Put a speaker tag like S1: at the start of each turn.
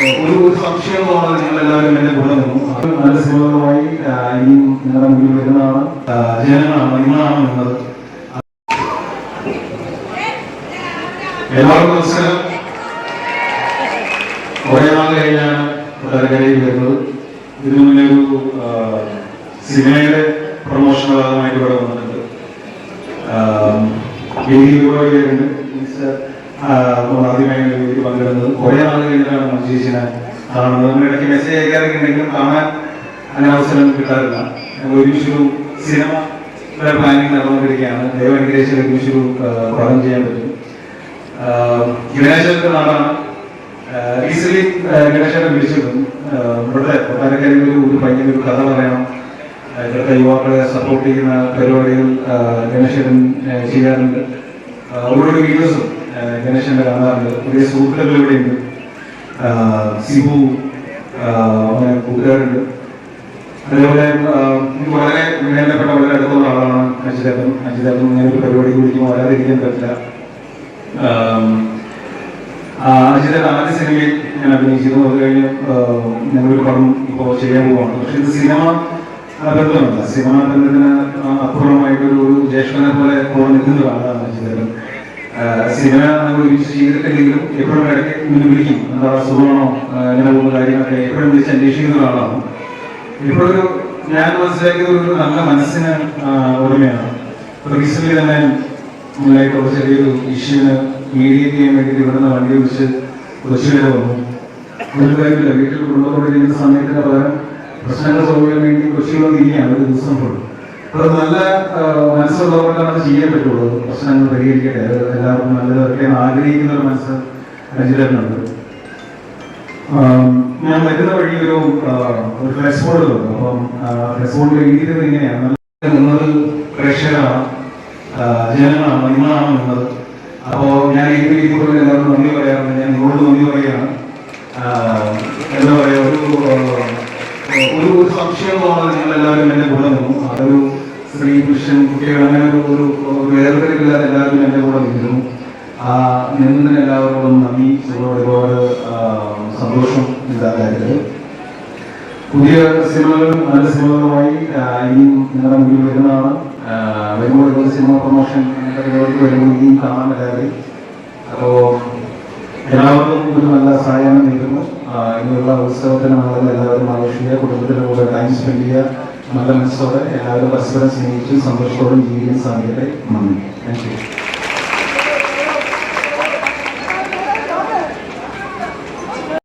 S1: ഒരു സംശയമാണ് നിങ്ങളെല്ലാവരും എന്നെ കൂടെ നിന്നു. അത് നല്ല സിനിമകളുമായി ഇനിയും നിങ്ങളുടെ മുന്നിൽ വരുന്നതാണ്. ജനങ്ങളാണ്, നിങ്ങളാണ് എന്നത്. എല്ലാവർക്കും നമസ്കാരം. കുറെ നാൾ കഴിഞ്ഞാണ് കൊട്ടാരക്കരയിൽ വരുന്നത്. ഇതിനു മുന്നേ ഒരു സിനിമയുടെ പ്രൊമോഷന്റെ ഭാഗമായിട്ട് ഇവിടെ വന്നിട്ടുണ്ട്. വേദിയിലൂടെ ആദ്യമായി വേദി പങ്കെടുക്കുന്നത്. കുറെ നാൾ കഴിഞ്ഞിട്ടാണ് മഞ്ജുചേച്ചിനെ കാണുന്നത്. നമ്മൾ ഇടയ്ക്ക് മെസ്സേജ് അയക്കാറൊക്കെ ഉണ്ടെങ്കിലും കാണാൻ അങ്ങനെ അവസരം കിട്ടാറില്ല. ഒരുമിച്ചൊരു സിനിമ പ്ലാനിങ് നടന്നുകൊണ്ടിരിക്കുകയാണ്. ദൈവം അനുഗ്രഹിച്ച് ഒരുമിച്ചൊരു പടം ചെയ്യാൻ പറ്റും. ഗണേശന്റെ നാടാണ്. റീസെന്റ് ഗണേശനെ വിളിച്ചിട്ടും ഇവിടുത്തെ കൊട്ടാരക്കരയിൽ ഒരു പയ്യനൊരു കഥ പറയണം, ഇവിടുത്തെ യുവാക്കളെ സപ്പോർട്ട് ചെയ്യുന്ന പരിപാടികൾ ഗണേശൻ ചെയ്യാറുണ്ട്. ഒരുപാട് വീഡിയോസും ഗണേശന്റെ കാണാറുണ്ട്. പുതിയ സുഹൃത്തുക്കൾ ഇവിടെയുണ്ട്. സിബു അങ്ങനെ കൂട്ടുകാരുണ്ട്. അതേപോലെ വളരെ വേണ്ടപ്പെട്ട വളരെ അടുത്തുള്ള ആളാണ് അജിതേട്ടൻ. ഇങ്ങനെ ഒരു പരിപാടിക്ക് വിളിക്കുമ്പോൾ വരാതെ ഇരിക്കാൻ പറ്റില്ല. അജിതേട്ടൻ ആദ്യ സിനിമയിൽ ഞാൻ അഭിനയിച്ചിരുന്നു. അത് കഴിഞ്ഞ് ഞങ്ങളൊരു പടം ഇപ്പോൾ ചെയ്യാൻ പോവാണ്. പക്ഷെ ഇത് സിനിമ ബന്ധമല്ല. സിനിമ ബന്ധത്തിന് അപൂർവമായിട്ടൊരു ജ്യേഷ്ഠനെ പോലെ കൂടെ നിൽക്കുന്ന ആളാണ് അജിതേട്ടൻ. സിനിമ നമ്മൾ ഒരുമിച്ച് ചെയ്തിട്ടില്ലെങ്കിലും എപ്പോഴും ഇടയ്ക്ക് ഇങ്ങനെ വിളിക്കും, എന്താ സുഖമാണോ, ഇങ്ങനെ പോകുന്ന കാര്യങ്ങളൊക്കെ എപ്പോഴും വിളിച്ച് അന്വേഷിക്കുന്ന ഒരാളാണ്. ഇപ്പോഴൊരു ഞാൻ മനസ്സിലാക്കിയത് ഒരു നല്ല മനസ്സിന് ഉടമയാണ്. റീസെന്റ് തന്നെ മുന്നിലായിട്ടുള്ള ചെറിയൊരു ഇഷ്യൂവിന് മീഡിയേറ്റ് ചെയ്യാൻ വേണ്ടിയിട്ട് ഇവിടുന്ന് വണ്ടി വിളിച്ച് കൊച്ചി വരെ വന്നു. ഒരു കാര്യമില്ല, വീട്ടിൽ കുടുംബത്തോടെ ഇരിക്കുന്ന സമയത്തിന് പകരം പ്രശ്നങ്ങൾ സോൾവ് ചെയ്യാൻ വേണ്ടി കൊച്ചി വന്നിരിക്കുകയാണ് ഒരു ദിവസം ഫുൾ. അത് നല്ല മനസ്സുള്ളവർക്കാണ് അത് ചെയ്യാൻ പറ്റുള്ളൂ. പ്രശ്നങ്ങൾ പരിഹരിക്കട്ടെ, അത് എല്ലാവർക്കും നല്ലതൊക്കെ ആഗ്രഹിക്കുന്ന ഒരു മനസ്സ് രഞ്ജിതനുണ്ട്. ഞാൻ വരുന്ന വഴി ഒരു ഫ്ലെക്സ് ബോർഡ് തന്നു. അപ്പം ഫ്ലെക്സ് ബോർഡിൽ എഴുതിയത് ഇങ്ങനെയാണ്: നിന്നത് പ്രേക്ഷകരാണ്, ജനങ്ങളാണ്, നിങ്ങളാണ് എന്നത്. അപ്പോൾ ഞാൻ ഏത് രീതിയിലുള്ള എല്ലാവരും നന്ദി പറയാറുണ്ട്. ഞാൻ നിങ്ങളോട് നന്ദി പറയുകയാണ്. എന്താ പറയുക, ഒരു സംശയമാണ് നിങ്ങളെല്ലാവരും എന്നെ കൂടെ നിന്നു. അതൊരു സ്ത്രീ പുരുഷൻ കുട്ടികൾ അങ്ങനെ ഒരു വേർതിരിവില്ലാതെ എല്ലാവരും എൻ്റെ കൂടെ നിന്നിരുന്നു. നിന്നതിന് എല്ലാവരോടും നന്ദി. ഒരുപാട് സന്തോഷം ഇല്ലാതായത്. പുതിയ സിനിമകളും നല്ല സിനിമകളുമായി ഇനിയും നിങ്ങളുടെ മുന്നിൽ വരുന്നതാണ്. വരുമ്പോൾ ഇതൊരു സിനിമ പ്രൊമോഷൻ വരുമ്പോൾ ഇനിയും കാണാൻ എല്ലാവരും. അപ്പോൾ എല്ലാവർക്കും ഒരു നല്ല സഹായം നേരുന്നു. ഇനിയുള്ള ഉത്സവത്തിന് ആളുകൾ എല്ലാവരും ആഘോഷിക്കുക, കുടുംബത്തിൻ്റെ കൂടെ ടൈം സ്പെൻഡ് ചെയ്യുക, നല്ല മനസ്സോടെ എല്ലാവരും പരസ്പരം സ്നേഹിച്ചും സന്തോഷത്തോടും ജീവിക്കാൻ സാധിക്കട്ടെ. നന്ദി. Thank you.